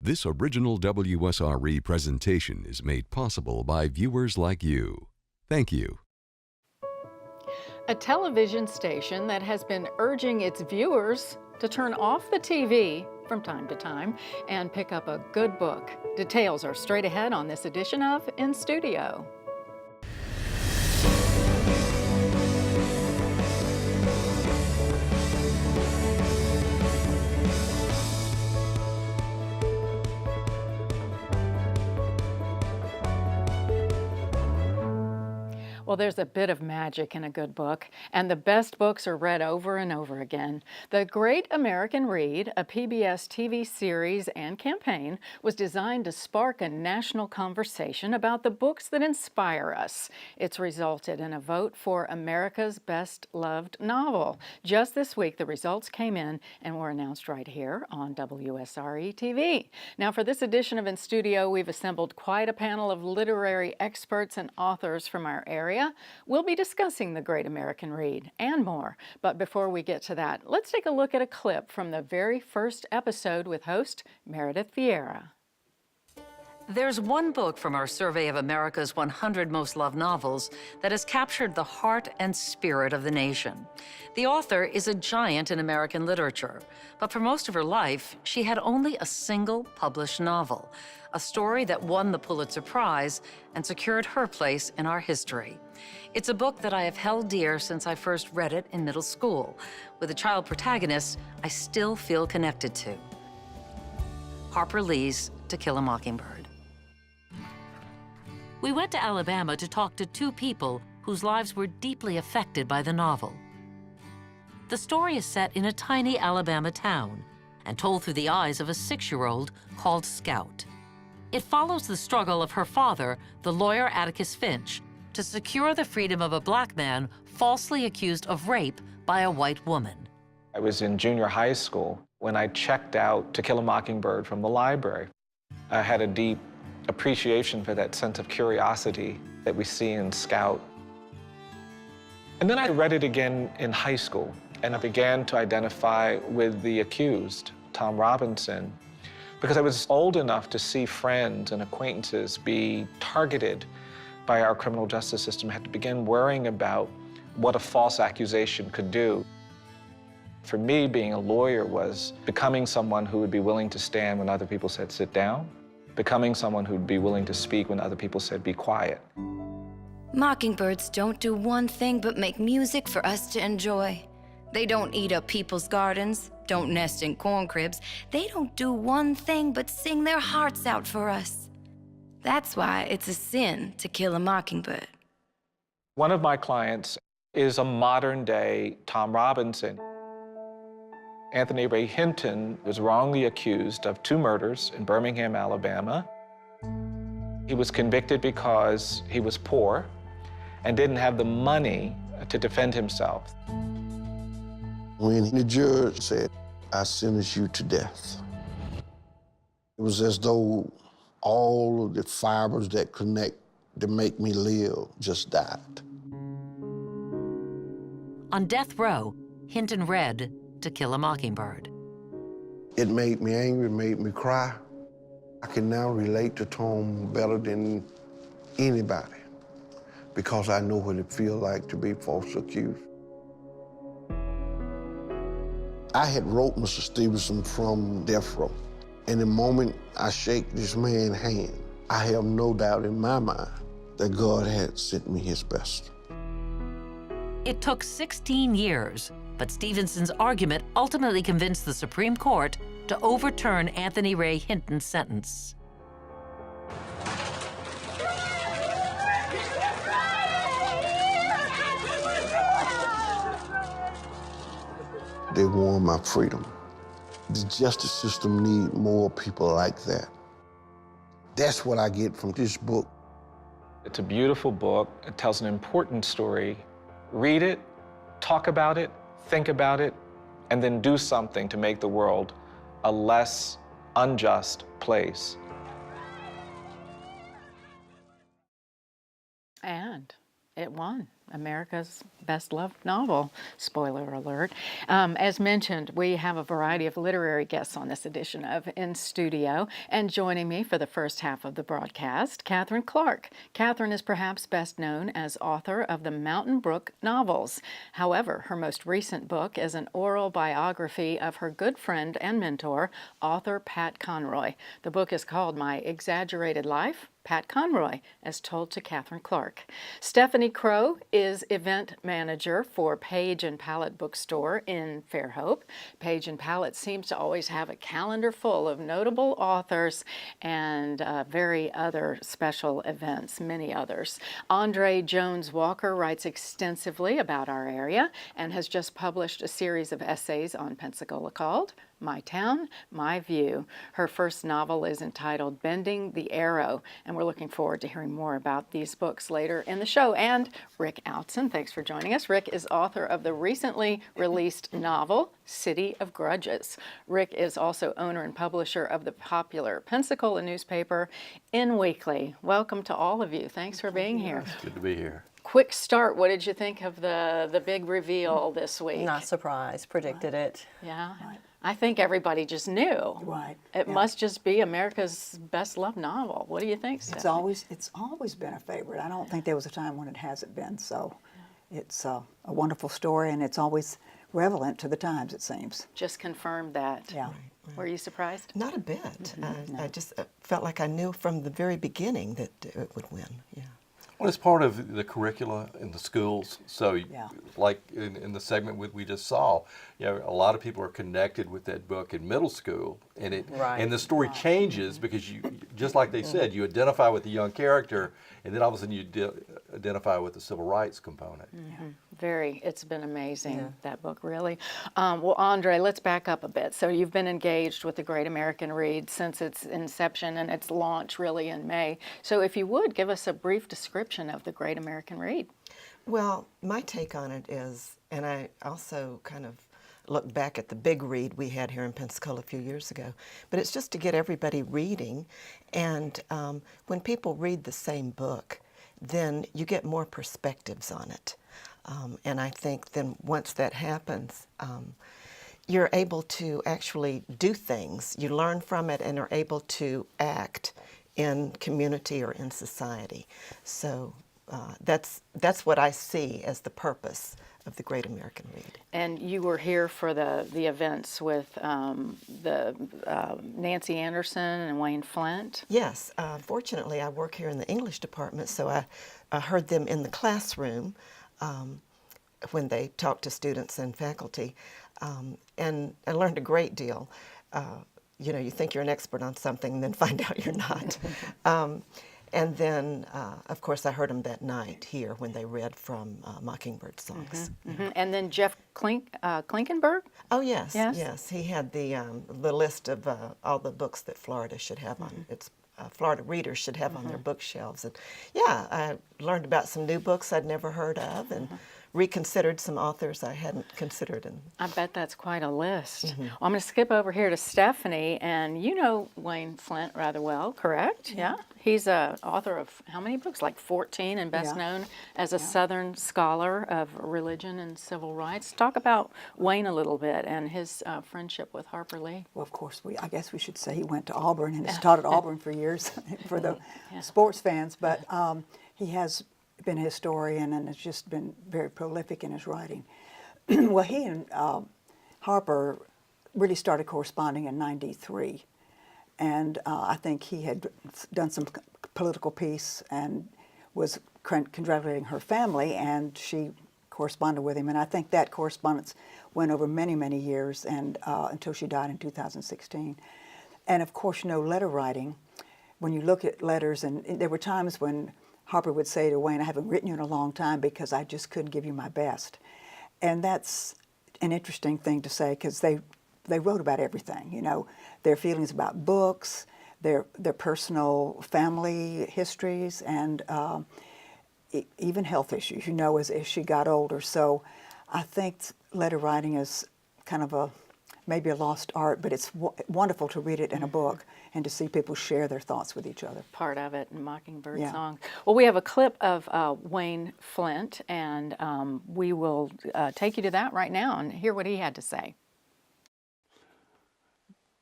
This original WSRE presentation is made possible by viewers like you. Thank you. A television station that has been urging its viewers to turn off the TV from time to time and pick up a good book. Details are straight ahead on this edition of inStudio. Well, there's a bit of magic in a good book, and the best books are read over and over again. The Great American Read, a PBS TV series and campaign, was designed to spark a national conversation about the books that inspire us. It's resulted in a vote for America's Best Loved Novel. Just this week, the results came in and were announced right here on WSRE TV. Now, for this edition of inStudio, we've assembled quite a panel of literary experts and authors from our area. We'll be discussing the Great American Read and more. But before we get to that, let's take a look at a clip from the very first episode with host Meredith Vieira. There's one book from our survey of America's 100 most loved novels that has captured the heart and spirit of the nation. The author is a giant in American literature, but for most of her life, she had only a single published novel, a story that won the Pulitzer Prize and secured her place in our history. It's a book that I have held dear since I first read it in middle school, with a child protagonist I still feel connected to. Harper Lee's To Kill a Mockingbird. We went to Alabama to talk to two people whose lives were deeply affected by the novel. The story is set in a tiny Alabama town and told through the eyes of a 6-year-old called Scout. It follows the struggle of her father, the lawyer Atticus Finch, to secure the freedom of a black man falsely accused of rape by a white woman. I was in junior high school when I checked out To Kill a Mockingbird from the library. I had a deep appreciation for that sense of curiosity that we see in Scout. And then I read it again in high school, and I began to identify with the accused, Tom Robinson, because I was old enough to see friends and acquaintances be targeted by our criminal justice system. I had to begin worrying about what a false accusation could do. For me, being a lawyer was becoming someone who would be willing to stand when other people said sit down, becoming someone who'd be willing to speak when other people said be quiet. Mockingbirds don't do one thing but make music for us to enjoy. They don't eat up people's gardens, don't nest in corn cribs. They don't do one thing but sing their hearts out for us. That's why it's a sin to kill a mockingbird. One of my clients is a modern-day Tom Robinson. Anthony Ray Hinton was wrongly accused of 2 murders in Birmingham, Alabama. He was convicted because he was poor and didn't have the money to defend himself. When the judge said, "I sentence you to death," it was as though all of the fibers that connect to make me live just died. On death row, Hinton read To Kill a Mockingbird. It made me angry, it made me cry. I can now relate to Tom better than anybody because I know what it feels like to be falsely accused. I had wrote Mr. Stevenson from death row. And the moment I shake this man's hand, I have no doubt in my mind that God had sent me his best. It took 16 years, but Stevenson's argument ultimately convinced the Supreme Court to overturn Anthony Ray Hinton's sentence. They won my freedom. The justice system needs more people like that. That's what I get from this book. It's a beautiful book. It tells an important story. Read it, talk about it, think about it, and then do something to make the world a less unjust place. And it won. America's best-loved novel. Spoiler alert. As mentioned, we have a variety of literary guests on this edition of In Studio, and joining me for the first half of the broadcast, Katherine Clark. Katherine is perhaps best known as author of the Mountain Brook novels. However, her most recent book is an oral biography of her good friend and mentor, author Pat Conroy. The book is called My Exaggerated Life, Pat Conroy, as told to Katherine Clark. Stephanie Crowe is event manager for Page and Palette Bookstore in Fairhope. Page and Palette seems to always have a calendar full of notable authors and very other special events, many others. Andre Jones Walker writes extensively about our area and has just published a series of essays on Pensacola called My Town, My View. Her first novel is entitled Bending the Arrow, and we're looking forward to hearing more about these books later in the show. And Rick Outzen, thanks for joining us. Rick is author of the recently released novel, City of Grudges. Rick is also owner and publisher of the popular Pensacola newspaper, In Weekly. Welcome to all of you. Thanks for being here. It's good to be here. Quick start, what did you think of the big reveal this week? Not surprised, predicted it. Yeah. I think everybody just knew. Right. It must just be America's best-loved novel. What do you think, Stephanie? It's always been a favorite. I don't think there was a time when it hasn't been. So it's a wonderful story, and it's always relevant to the times, it seems. Just confirmed that. Yeah. Were you surprised? Not a bit. I just felt like I knew from the very beginning that it would win. Yeah. Well, it's part of the curricula in the schools. So, Yeah. like in the segment we just saw, a lot of people are connected with that book in middle school, and and the story changes because you, just like they said, you identify with the young character, and then all of a sudden you identify with the civil rights component. It's been amazing, that book, really. Well, Andre, let's back up a bit. So you've been engaged with the Great American Read since its inception and its launch really in May. So if you would, give us a brief description of the Great American Read. Well, my take on it is, and I also kind of look back at the big read we had here in Pensacola a few years ago, but it's just to get everybody reading. And when people read the same book, then you get more perspectives on it. And I think then once that happens, you're able to actually do things. You learn from it and are able to act in community or in society. So that's what I see as the purpose of the Great American Read. And you were here for the events with Nancy Anderson and Wayne Flint? Yes. Fortunately, I work here in the English department, so I heard them in the classroom when they talked to students and faculty, and I learned a great deal. You think you're an expert on something and then find out you're not. And then, of course, I heard them that night here when they read from Mockingbird songs. And then Jeff Klinkenberg? Oh, yes. He had the list of all the books that Florida should have on its Florida readers should have on their bookshelves. And I learned about some new books I'd never heard of, and reconsidered some authors I hadn't considered. I bet that's quite a list. Well, I'm going to skip over here to Stephanie, and you know Wayne Flint rather well, correct? Yeah. He's an author of how many books? Like 14, and best known as a Southern scholar of religion and civil rights. Talk about Wayne a little bit and his friendship with Harper Lee. Well, of course, I guess we should say he went to Auburn and has taught at Auburn for years for the sports fans. But he has been a historian and has just been very prolific in his writing. Well, he and Harper really started corresponding in '93. And I think he had done some political piece and was congratulating her family, and she corresponded with him. And I think that correspondence went over many, many years, and until she died in 2016. And of course, letter writing, when you look at letters, and there were times when Harper would say to Wayne, I haven't written you in a long time because I just couldn't give you my best. And that's an interesting thing to say, because they wrote about everything, their feelings about books, their personal family histories, and even health issues, as she got older. So I think letter writing is kind of maybe a lost art, but it's wonderful to read it in a book and to see people share their thoughts with each other. Part of it in Mockingbird Yeah. Song. Well, we have a clip of Wayne Flint, and we will take you to that right now and hear what he had to say.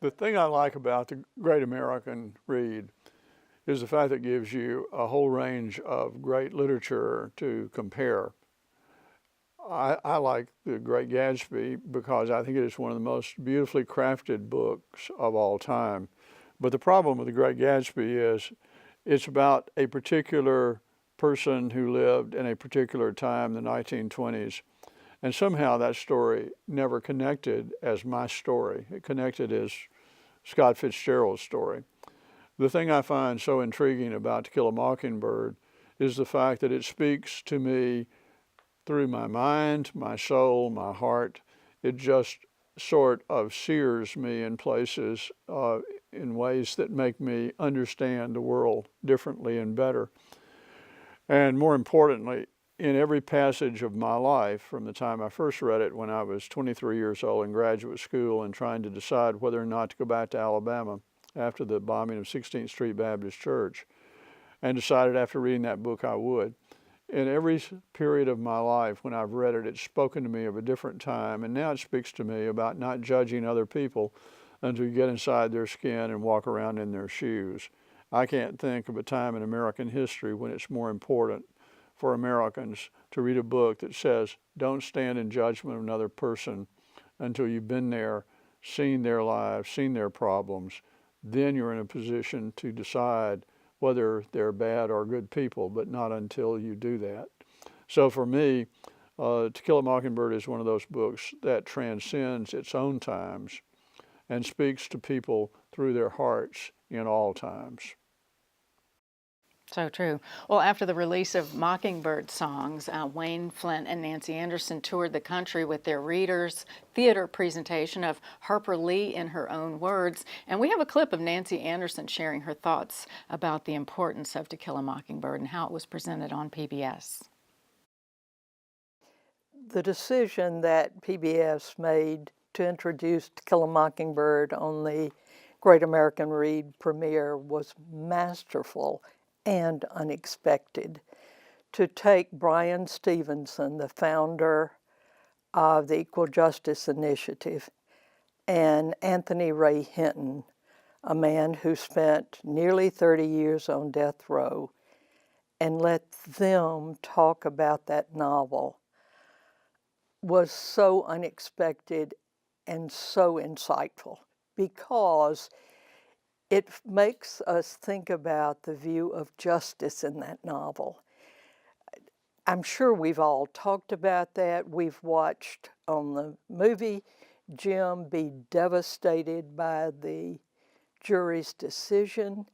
The thing I like about the Great American Read is the fact that it gives you a whole range of great literature to compare. I like The Great Gatsby because I think it is one of the most beautifully crafted books of all time. But the problem with The Great Gatsby is it's about a particular person who lived in a particular time, the 1920s. And somehow that story never connected as my story. It connected as Scott Fitzgerald's story. The thing I find so intriguing about To Kill a Mockingbird is the fact that it speaks to me through my mind, my soul, my heart. It just sort of sears me in places in ways that make me understand the world differently and better. And more importantly, in every passage of my life, from the time I first read it when I was 23 years old in graduate school and trying to decide whether or not to go back to Alabama after the bombing of 16th Street Baptist Church, and decided after reading that book I would. In every period of my life when I've read it, it's spoken to me of a different time, and now it speaks to me about not judging other people until you get inside their skin and walk around in their shoes. I can't think of a time in American history when it's more important for Americans to read a book that says, don't stand in judgment of another person until you've been there, seen their lives, seen their problems. Then you're in a position to decide whether they're bad or good people, but not until you do that. So for me, To Kill a Mockingbird is one of those books that transcends its own times and speaks to people through their hearts in all times. So true. Well, after the release of Mockingbird songs, Wayne Flint and Nancy Anderson toured the country with their readers' theater presentation of Harper Lee in her own words. And we have a clip of Nancy Anderson sharing her thoughts about the importance of To Kill a Mockingbird and how it was presented on PBS. The decision that PBS made to introduce To Kill a Mockingbird on the Great American Read premiere was masterful and unexpected. To take Brian Stevenson, the founder of the Equal Justice Initiative, and Anthony Ray Hinton, a man who spent nearly 30 years on death row, and let them talk about that novel was so unexpected and so insightful, because it makes us think about the view of justice in that novel. I'm sure we've all talked about that. We've watched on the movie Jim be devastated by the jury's decision,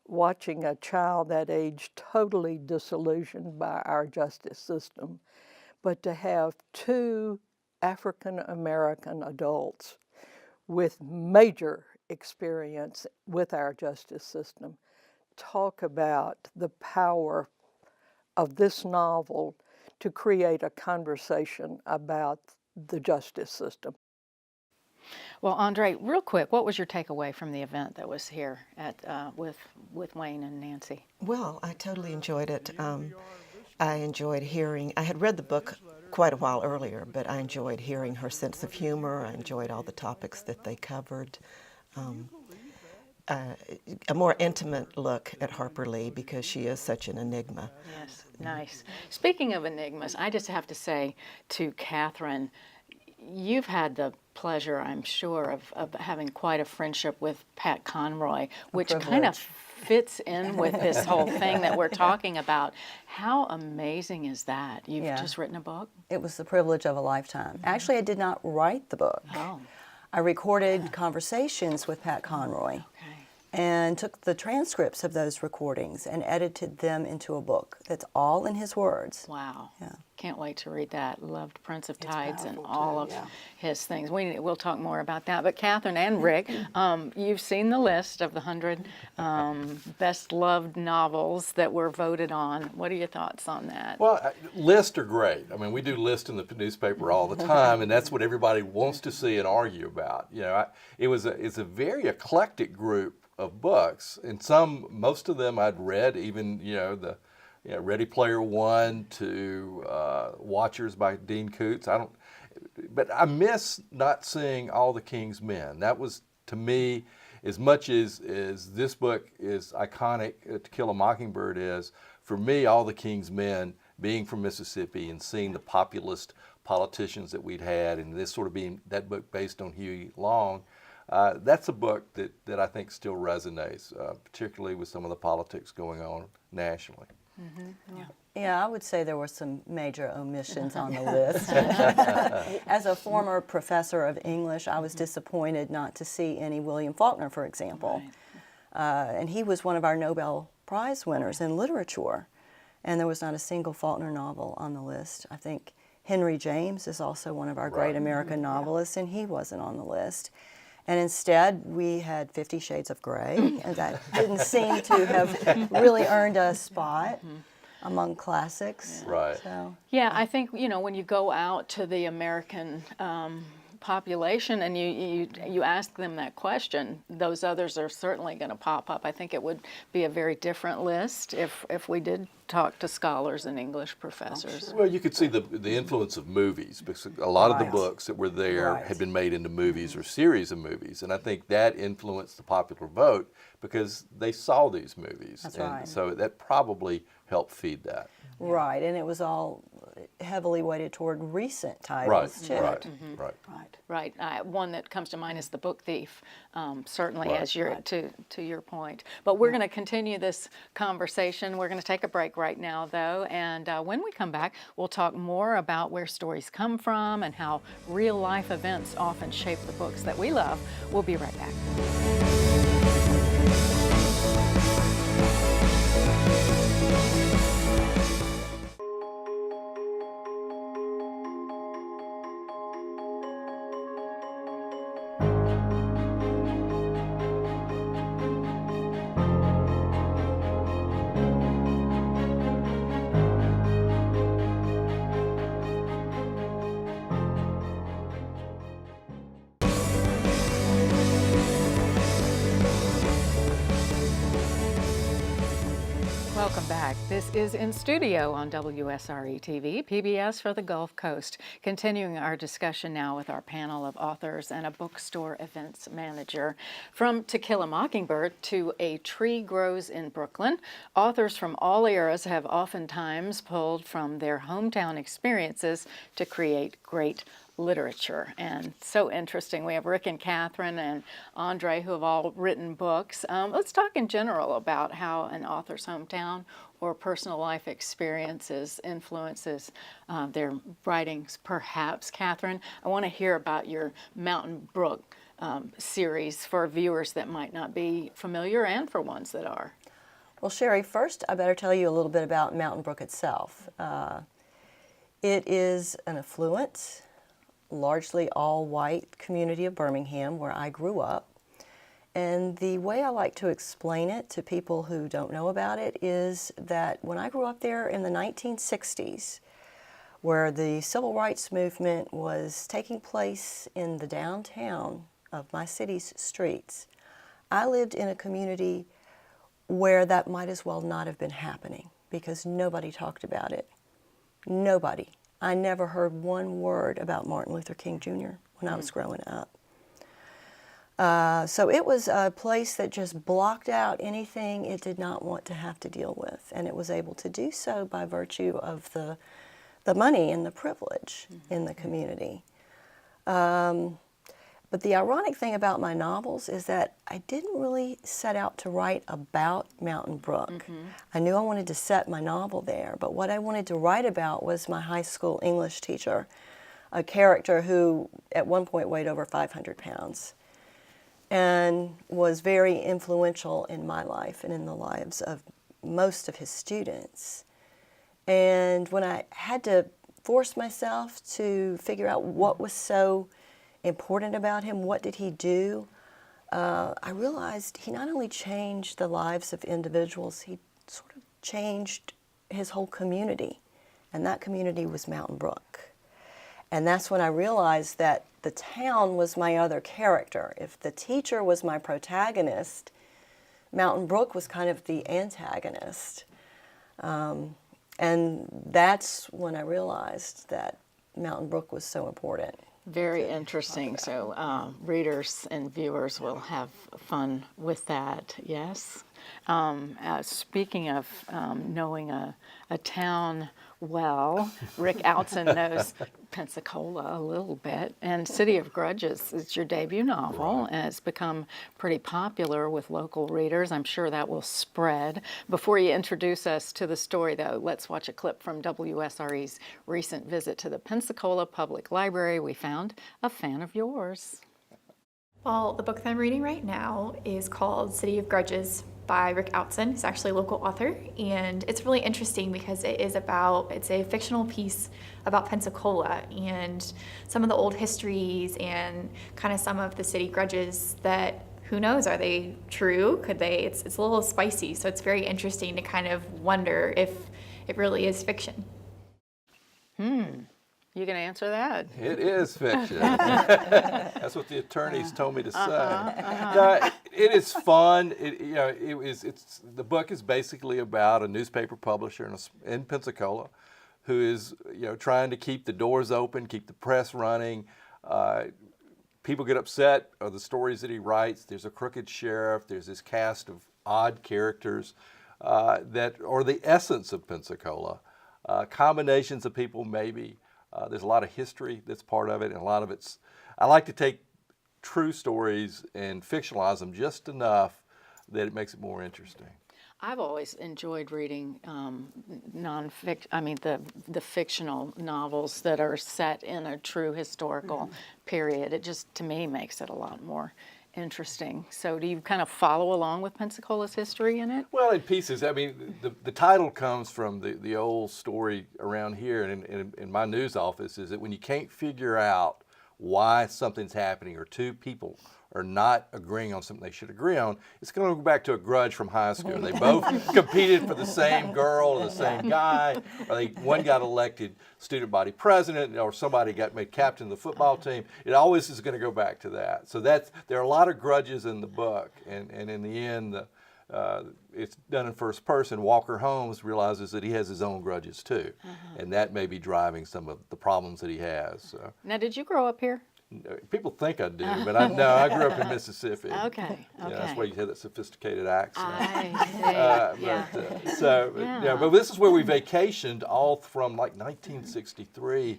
watching a child that age totally disillusioned by our justice system. But to have two African American adults with major experience with our justice system talk about the power of this novel to create a conversation about the justice system. Well, Andre, real quick, what was your takeaway from the event that was here at with Wayne and Nancy? Well, I totally enjoyed it. I enjoyed hearing, I had read the book quite a while earlier, but I enjoyed hearing her sense of humor. I enjoyed all the topics that they covered. A more intimate look at Harper Lee, because she is such an enigma. Yes, nice. Speaking of enigmas, I just have to say to Katherine, you've had the pleasure, I'm sure, of having quite a friendship with Pat Conroy, which kind of fits in with this whole thing that we're talking about. How amazing is that? You've just written a book? It was the privilege of a lifetime. Actually, I did not write the book. Oh. I recorded conversations with Pat Conroy. Okay. and took the transcripts of those recordings and edited them into a book that's all in his words. Wow. Yeah. Can't wait to read that. Loved Prince of It's Tides and powerful, all too, of yeah. his things. We'll talk more about that. But Katherine and Rick, you've seen the list of the 100 best loved novels that were voted on. What are your thoughts on that? Well, lists are great. I mean, we do lists in the newspaper all the time, and that's what everybody wants to see and argue about. You know, it's a very eclectic group of books, and most of them I'd read, even, Ready Player One to Watchers by Dean Koontz. But I miss not seeing All the King's Men. That was, to me, as much as this book is iconic, To Kill a Mockingbird is, for me, All the King's Men, being from Mississippi and seeing the populist politicians that we'd had, and this sort of being that book based on Huey Long, that's a book that I think still resonates, particularly with some of the politics going on nationally. Mm-hmm. Yeah, I would say there were some major omissions on the list. As a former professor of English, I was disappointed not to see any William Faulkner, for example. Right. And he was one of our Nobel Prize winners in literature, and there was not a single Faulkner novel on the list. I think Henry James is also one of our great American novelists, and he wasn't on the list. And instead, we had 50 Shades of Grey, and that didn't seem to have really earned a spot among classics. Right. So. Yeah, I think, when you go out to the American population and you ask them that question, those others are certainly going to pop up. I think it would be a very different list if we did talk to scholars and English professors. Well, you could see the influence of movies, because a lot of the books that were there had been made into movies or series of movies, and I think that influenced the popular vote because they saw these movies. That's and right. so that probably helped feed that. Right, and it was all heavily weighted toward recent titles, too. Right. One that comes to mind is The Book Thief, certainly as to your point. But we're going to continue this conversation. We're going to take a break right now, though, and when we come back, we'll talk more about where stories come from and how real-life events often shape the books that we love. We'll be right back. Welcome back. This is In Studio on WSRE TV, PBS for the Gulf Coast. Continuing our discussion now with our panel of authors and a bookstore events manager. From To Kill a Mockingbird to A Tree Grows in Brooklyn, authors from all eras have oftentimes pulled from their hometown experiences to create great literature. And so interesting. We have Rick and Katherine and Andrea who have all written books. Let's talk in general about how an author's hometown or personal life experiences influences their writings, perhaps. Katherine, I want to hear about your Mountain Brook series for viewers that might not be familiar and for ones that are. Well, Sherri, first I better tell you a little bit about Mountain Brook itself. It is an affluent, largely all-white community of Birmingham where I grew up. And the way I like to explain it to people who don't know about it is that when I grew up there in the 1960s, where the civil rights movement was taking place in the downtown of my city's streets, I lived in a community where that might as well not have been happening because nobody talked about it. Nobody. I never heard one word about Martin Luther King Jr. when I was growing up. So it was a place that just blocked out anything it did not want to have to deal with, and it was able to do so by virtue of the money and the privilege in the community. But the ironic thing about my novels is that I didn't really set out to write about Mountain Brook. I knew I wanted to set my novel there, but what I wanted to write about was my high school English teacher, a character who at one point weighed over 500 pounds. and was very influential in my life and in the lives of most of his students. And when I had to force myself to figure out what was so important about him, what did he do, I realized he not only changed the lives of individuals, he sort of changed his whole community. And that community was Mountain Brook. And that's when I realized that the town was my other character. If the teacher was my protagonist, Mountain Brook was kind of the antagonist. And that's when I realized that Mountain Brook was so important. Very interesting. So readers and viewers will have fun with that, yes? Speaking of knowing a town well, Rick Outzen knows Pensacola a little bit, and City of Grudges is your debut novel, and it's become pretty popular with local readers. I'm sure that will spread. Before you introduce us to the story, though, let's watch a clip from WSRE's recent visit to the Pensacola Public Library. We found a fan of yours. Well, the book that I'm reading right now is called City of Grudges by Rick Outzen. He's actually a local author, and it's really interesting because it's a fictional piece about Pensacola and some of the old histories and kind of some of the city grudges that, who knows, are they true? Could they? It's a little spicy, so it's very interesting to kind of wonder if it really is fiction. You can answer that. It is fiction. That's what the attorneys told me to say. No, it is fun. The book is basically about a newspaper publisher in Pensacola who is trying to keep the doors open, keep the press running. People get upset of the stories that he writes. There's a crooked sheriff. There's this cast of odd characters that are the essence of Pensacola. Combinations of people maybe. There's a lot of history that's part of it, and a lot of it's, I like to take true stories and fictionalize them just enough that it makes it more interesting. I've always enjoyed reading the fictional novels that are set in a true historical period. It just, to me, makes it a lot more interesting. So do you kind of follow along with Pensacola's history in it? Well, in pieces. I mean, the title comes from the old story around here and in my news office, is that when you can't figure out why something's happening or two people are not agreeing on something they should agree on, it's going to go back to a grudge from high school. They both competed for the same girl or the same guy, or one got elected student body president, or somebody got made captain of the football team. It always is going to go back to that. So there are a lot of grudges in the book, and in the end, it's done in first person. Walker Holmes realizes that he has his own grudges too, and that may be driving some of the problems that he has. So. Now, did you grow up here? People think I do, but I grew up in Mississippi. Okay. That's why you have that sophisticated accent. But this is where we vacationed all from like 1963.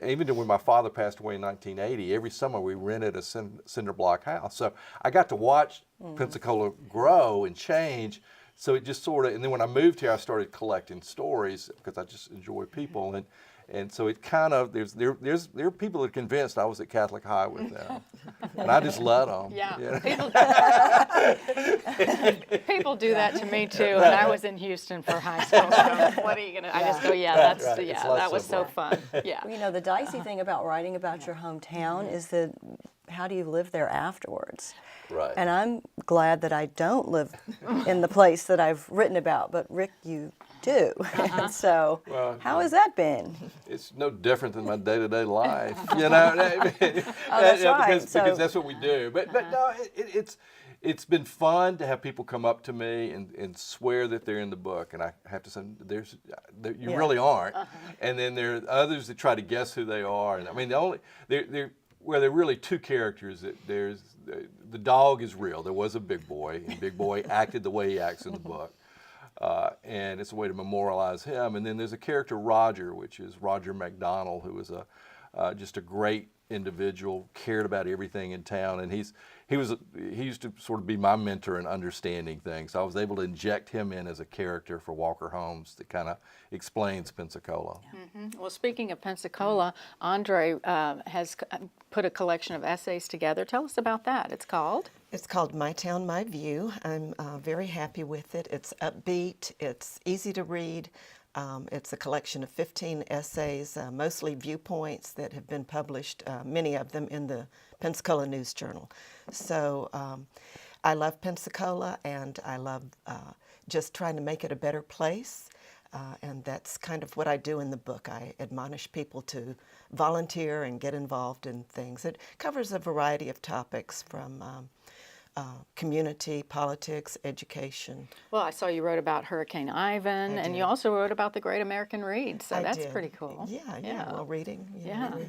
Even when my father passed away in 1980, every summer we rented a cinder block house. So I got to watch Pensacola grow and change. So it just sort of, and then when I moved here, I started collecting stories because I just enjoy people. And so it kind of, there are people that are convinced I was at Catholic High with them. And I just let them. Yeah. People do that to me too. And I was in Houston for high school. So what are you going to, I just go, that was so fun. Yeah. Well, the dicey thing about writing about your hometown is that how do you live there afterwards? Right. And I'm glad that I don't live in the place that I've written about, but Rick, you do. So how has that been? It's no different than my day-to-day life, you know. That's right. Because that's what we do. But no, it's been fun to have people come up to me and swear that they're in the book, and I have to say you really aren't. And then there are others that try to guess who they are. And I mean, there are really two characters. There's the dog is real. There was a Big Boy, and Big Boy acted the way he acts in the book. And it's a way to memorialize him. And then there's a character, Roger, which is Roger McDonald, who was just a great individual, cared about everything in town, and he used to sort of be my mentor in understanding things. I was able to inject him in as a character for Walker Holmes that kind of explains Pensacola. Mm-hmm. Well, speaking of Pensacola, Andrea has put a collection of essays together. Tell us about that. It's called? It's called My Town, My View. I'm very happy with it. It's upbeat, it's easy to read. It's a collection of 15 essays, mostly viewpoints that have been published, many of them in the Pensacola News Journal. So I love Pensacola, and I love just trying to make it a better place. And that's kind of what I do in the book. I admonish people to volunteer and get involved in things. It covers a variety of topics from community, politics, education. Well, I saw you wrote about Hurricane Ivan, and you also wrote about the Great American Read, so that's pretty cool. Yeah. Well, reading,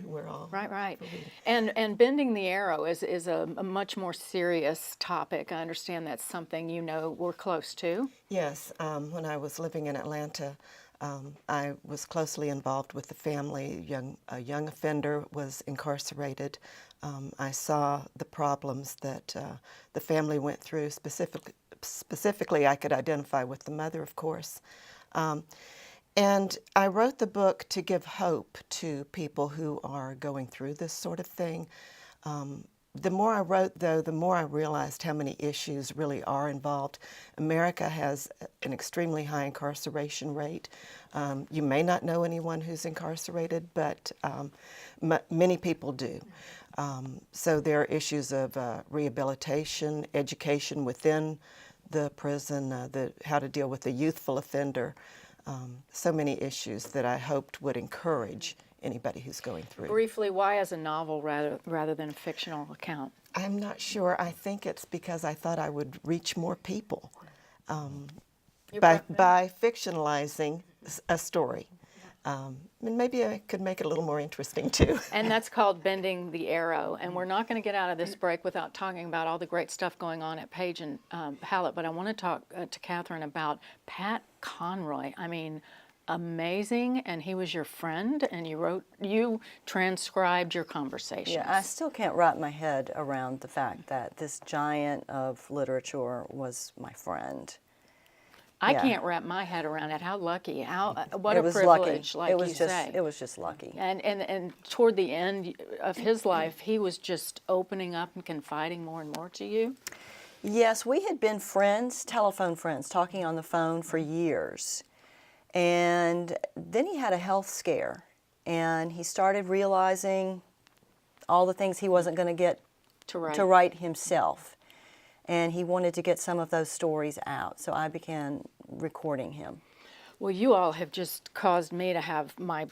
we're all right. And bending the arrow is a much more serious topic. I understand that's something you know we're close to. Yes. When I was living in Atlanta, I was closely involved with the family. A young offender was incarcerated. I saw the problems that the family went through. Specifically, I could identify with the mother, of course. And I wrote the book to give hope to people who are going through this sort of thing. The more I wrote, though, the more I realized how many issues really are involved. America has an extremely high incarceration rate. You may not know anyone who's incarcerated, but many people do. So there are issues of rehabilitation, education within the prison, how to deal with a youthful offender. So many issues that I hoped would encourage anybody who's going through. Briefly, why as a novel rather than a fictional account? I'm not sure. I think it's because I thought I would reach more people by fictionalizing a story. And maybe I could make it a little more interesting too. And that's called Bending the Arrow. And we're not going to get out of this break without talking about all the great stuff going on at Page and Hallett. But I want to talk to Katherine about Pat Conroy. I mean, amazing, and he was your friend, and you transcribed your conversations. Yeah, I still can't wrap my head around the fact that this giant of literature was my friend. I can't wrap my head around it. How lucky! What it a was privilege, lucky. like you say. It was just lucky. And toward the end of his life, he was just opening up and confiding more and more to you. Yes, we had been friends, telephone friends, talking on the phone for years. And then he had a health scare, and he started realizing all the things he wasn't going to get to write himself. And he wanted to get some of those stories out, so I began recording him. Well, you all have just caused me to have my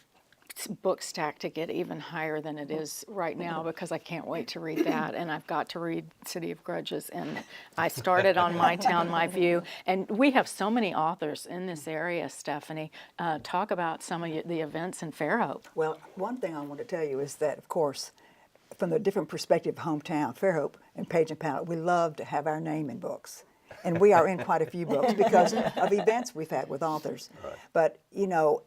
book stack to get even higher than it is right now, because I can't wait to read that, and I've got to read City of Grudges, and I started on My Town, My View, and we have so many authors in this area. Stephanie, talk about some of the events in Fairhope. Well, one thing I want to tell you is that, of course, from the different perspective of hometown, Fairhope and Page and Hallett, we love to have our name in books. And we are in quite a few books because of events we've had with authors. Right. But, you know,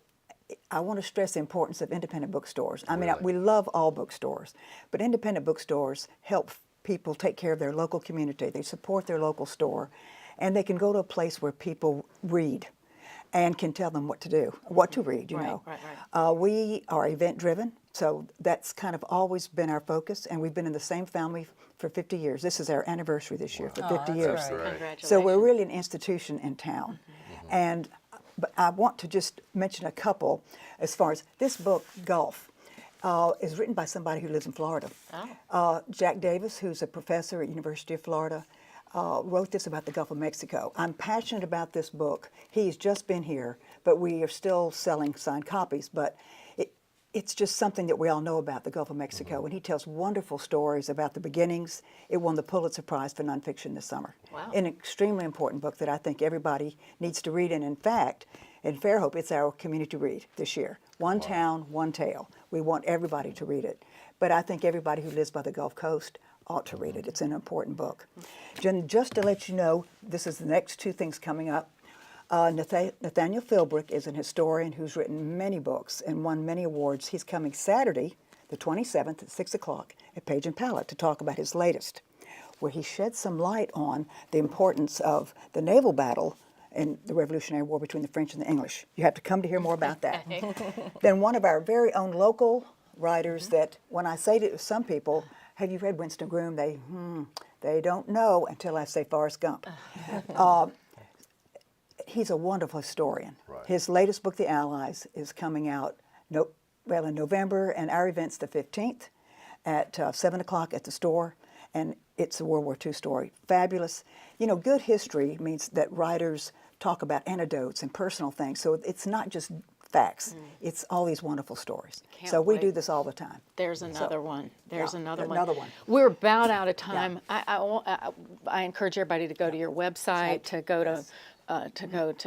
I want to stress the importance of independent bookstores. I mean, we love all bookstores, but independent bookstores help people take care of their local community. They support their local store, and they can go to a place where people read and can tell them what to do, what to read, you know. Right. We are event-driven, so that's kind of always been our focus, and we've been in the same family for 50 years. This is our anniversary this year for 50 years. Right. So we're really an institution in town. And but I want to just mention a couple as far as this book, Gulf, is written by somebody who lives in Florida. Jack Davis, who's a professor at University of Florida, wrote this about the Gulf of Mexico. I'm passionate about this book. He's just been here, but we are still selling signed copies. But it's just something that we all know about the Gulf of Mexico, and he tells wonderful stories about the beginnings. It won the Pulitzer Prize for nonfiction this summer. Wow. An extremely important book that I think everybody needs to read, and in fact, in Fairhope, it's our community read this year. One town, one tale. We want everybody to read it. But I think everybody who lives by the Gulf Coast ought to read it. It's an important book. Just to let you know, this is the next two things coming up. Nathaniel Philbrick is an historian who's written many books and won many awards. He's coming Saturday, the 27th at 6 o'clock at Page and Palette to talk about his latest, where he sheds some light on the importance of the naval battle in the Revolutionary War between the French and the English. You have to come to hear more about that. Then one of our very own local writers that when I say to some people, have you read Winston Groom? They don't know until I say Forrest Gump. He's a wonderful historian. Right. His latest book, The Allies, is coming out in November, and our event's the 15th at 7 o'clock at the store, and it's a World War II story. Fabulous. You know, good history means that writers talk about anecdotes and personal things, so it's not just facts. It's all these wonderful stories. So we do this all the time. There's another one. There's another one. Another one. We're about out of time. Yeah. I encourage everybody to go to your website, to go to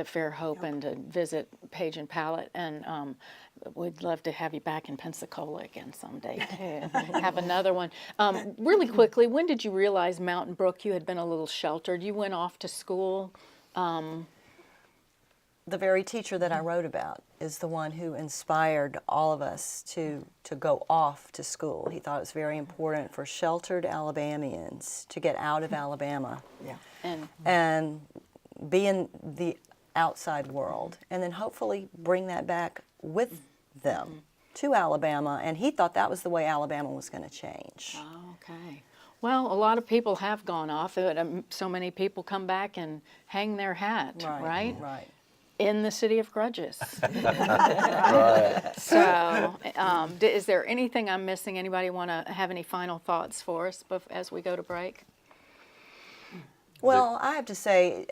Fairhope and to visit Page and Palette, and we'd love to have you back in Pensacola again someday too. Have another one. Really quickly, when did you realize Mountain Brook, you had been a little sheltered? You went off to school. The very teacher that I wrote about is the one who inspired all of us to go off to school. He thought it was very important for sheltered Alabamians to get out of Alabama and be in the outside world, and then hopefully bring that back with them to Alabama. And he thought that was the way Alabama was going to change. Oh, okay. Well, a lot of people have gone off. So many people come back and hang their hat, right? Right. In the City of Grudges. Right. So, is there anything I'm missing? Anybody want to have any final thoughts for us as we go to break? Well, I have to say,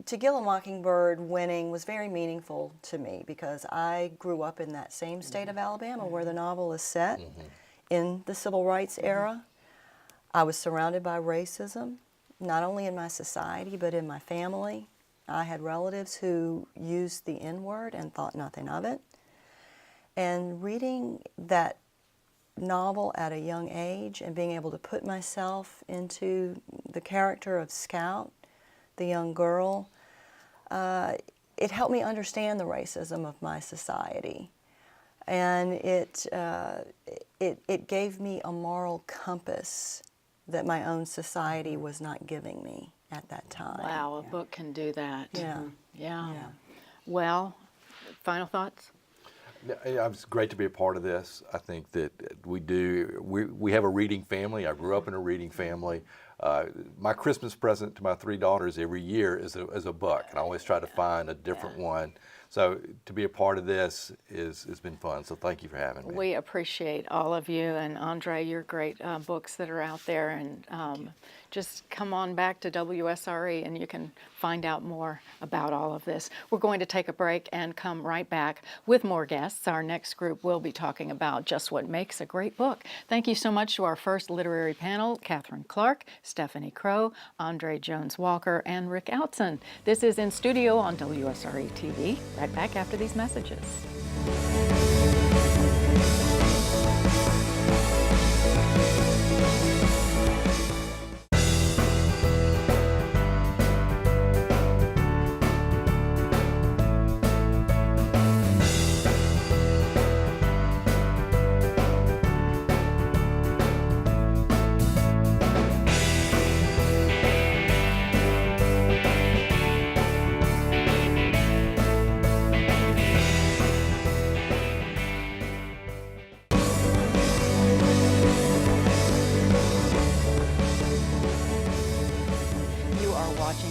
To Kill a Mockingbird winning was very meaningful to me because I grew up in that same state of Alabama where the novel is set in the civil rights era. I was surrounded by racism, not only in my society, but in my family. I had relatives who used the N-word and thought nothing of it. And reading that novel at a young age and being able to put myself into the character of Scout, the young girl, it helped me understand the racism of my society. And it gave me a moral compass that my own society was not giving me at that time. Wow, a book can do that. Yeah. Well, final thoughts? Yeah, it's great to be a part of this. I think that we have a reading family. I grew up in a reading family. My Christmas present to my 3 daughters every year is a book, and I always try to find a different one. So to be a part of this has been fun. So thank you for having me. We appreciate all of you, and Andrea, your great books that are out there, and just come on back to WSRE and you can find out more about all of this. We're going to take a break and come right back with more guests. Our next group will be talking about just what makes a great book. Thank you so much to our first literary panel, Katherine Clark, Stephanie Crowe, Andre Jones-Walker, and Rick Outzen. This is In Studio on WSRE TV. Right back after these messages.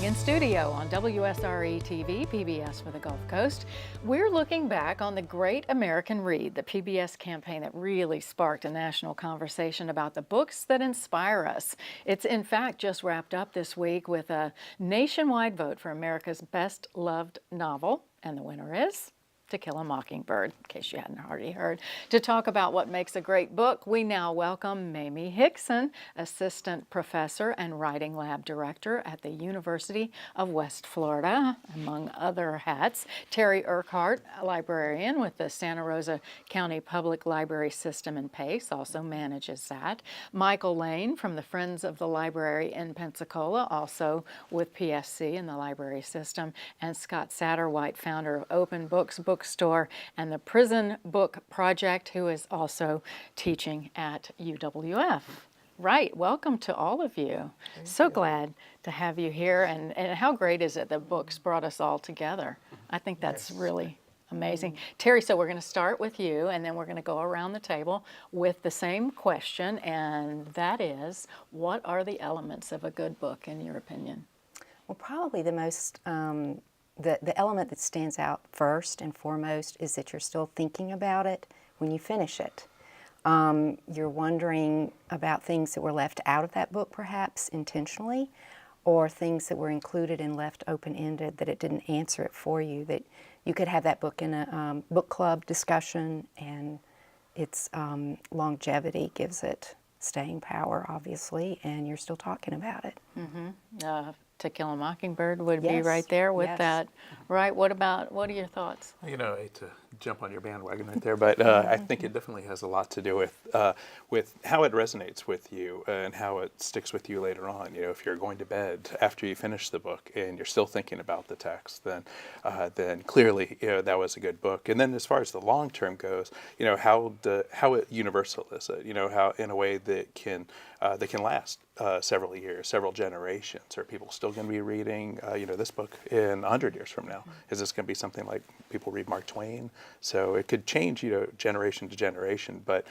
In Studio on WSRE TV, PBS for the Gulf Coast. We're looking back on the Great American Read, the PBS campaign that really sparked a national conversation about the books that inspire us. It's in fact just wrapped up this week with a nationwide vote for America's best loved novel, and the winner is To Kill a Mockingbird, in case you hadn't already heard. To talk about what makes a great book, we now welcome Mamie Hixon, Assistant Professor and Writing Lab Director at the University of West Florida, among other hats. Terri Urquhart, a librarian with the Santa Rosa County Public Library System in Pace, also manages that. Michael Lane from the Friends of the Library in Pensacola, also with PSC in the library system. And Scott Satterwhite, founder of Open Books Bookstore, and the Prison Book Project, who is also teaching at UWF. Right, welcome to all of you. So glad to have you here, and how great is it that books brought us all together? I think that's really amazing. Terri, so we're going to start with you, and then we're going to go around the table with the same question, and that is, what are the elements of a good book in your opinion? Well, probably the most, the element that stands out first and foremost is that you're still thinking about it when you finish it. You're wondering about things that were left out of that book, perhaps intentionally, or things that were included and left open-ended that it didn't answer it for you, that you could have that book in a book club discussion, and its longevity gives it staying power, obviously, and you're still talking about it. To Kill a Mockingbird would be right there with that. Right, what are your thoughts? You know, I hate to jump on your bandwagon right there, but I think it definitely has a lot to do with how it resonates with you and how it sticks with you later on. You know, if you're going to bed after you finish the book and you're still thinking about the text, then clearly, you know, that was a good book. And then as far as the long term goes, you know, how universal is it? You know, how in a way that can last several years, several generations. Are people still going to be reading, you know, this book in 100 years from now? Is this going to be something like people read Mark Twain? So it could change, you know, generation to generation, but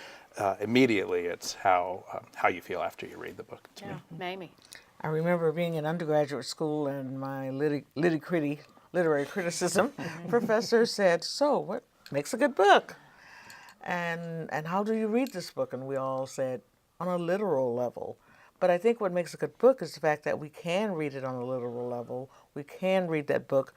immediately it's how you feel after you read the book. To me. Mamie. I remember being in undergraduate school and my literary criticism professor said, "So, what makes a good book? And how do you read this book?" And we all said, "On a literal level." But I think what makes a good book is the fact that we can read it on a literal level. We can read that book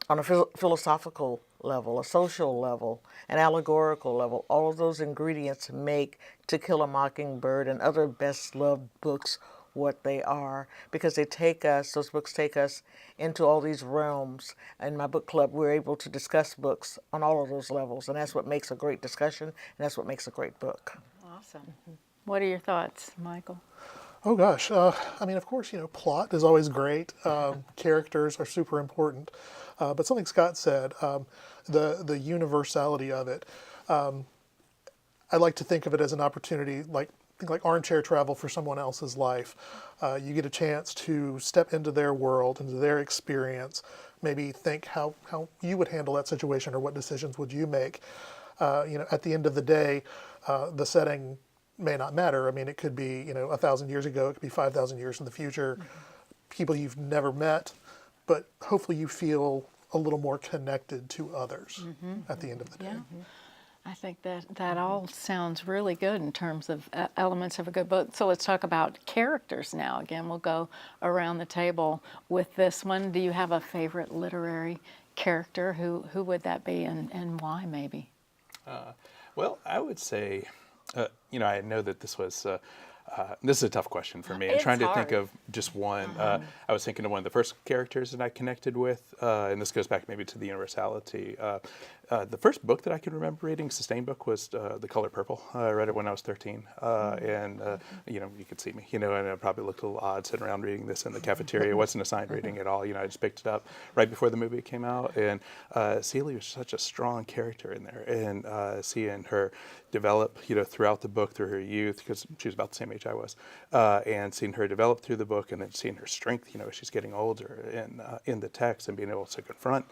on a philosophical level, a social level, an allegorical level. All of those ingredients make To Kill a Mockingbird and other best-loved books what they are, because those books take us into all these realms. In my book club, we're able to discuss books on all of those levels, and that's what makes a great discussion, and that's what makes a great book. Awesome. What are your thoughts, Michael? Oh gosh, I mean, of course, you know, plot is always great. Characters are super important. But something Scott said, the universality of it, I like to think of it as an opportunity, like armchair travel for someone else's life. You get a chance to step into their world, into their experience, maybe think how you would handle that situation or what decisions would you make. You know, at the end of the day, the setting may not matter. I mean, it could be, you know, 1,000 years ago, it could be 5,000 years in the future, people you've never met, but hopefully you feel a little more connected to others at the end of the day. I think that all sounds really good in terms of elements of a good book. So let's talk about characters now. Again, we'll go around the table with this one. Do you have a favorite literary character? Who would that be, and why maybe? Well, I would say, you know, I know that this was, this is a tough question for me. I'm trying to think of just one. I was thinking of one of the first characters that I connected with, and this goes back maybe to the universality. The first book that I can remember reading, sustained book, was The Color Purple. I read it when I was 13, and you know, you could see me, you know, and I probably looked a little odd sitting around reading this in the cafeteria. It wasn't assigned reading at all. You know, I just picked it up right before the movie came out, and Celie was such a strong character in there, and seeing her develop, you know, throughout the book, through her youth, because she was about the same age I was, and seeing her develop through the book, and then seeing her strength, you know, as she's getting older in the text, and being able to confront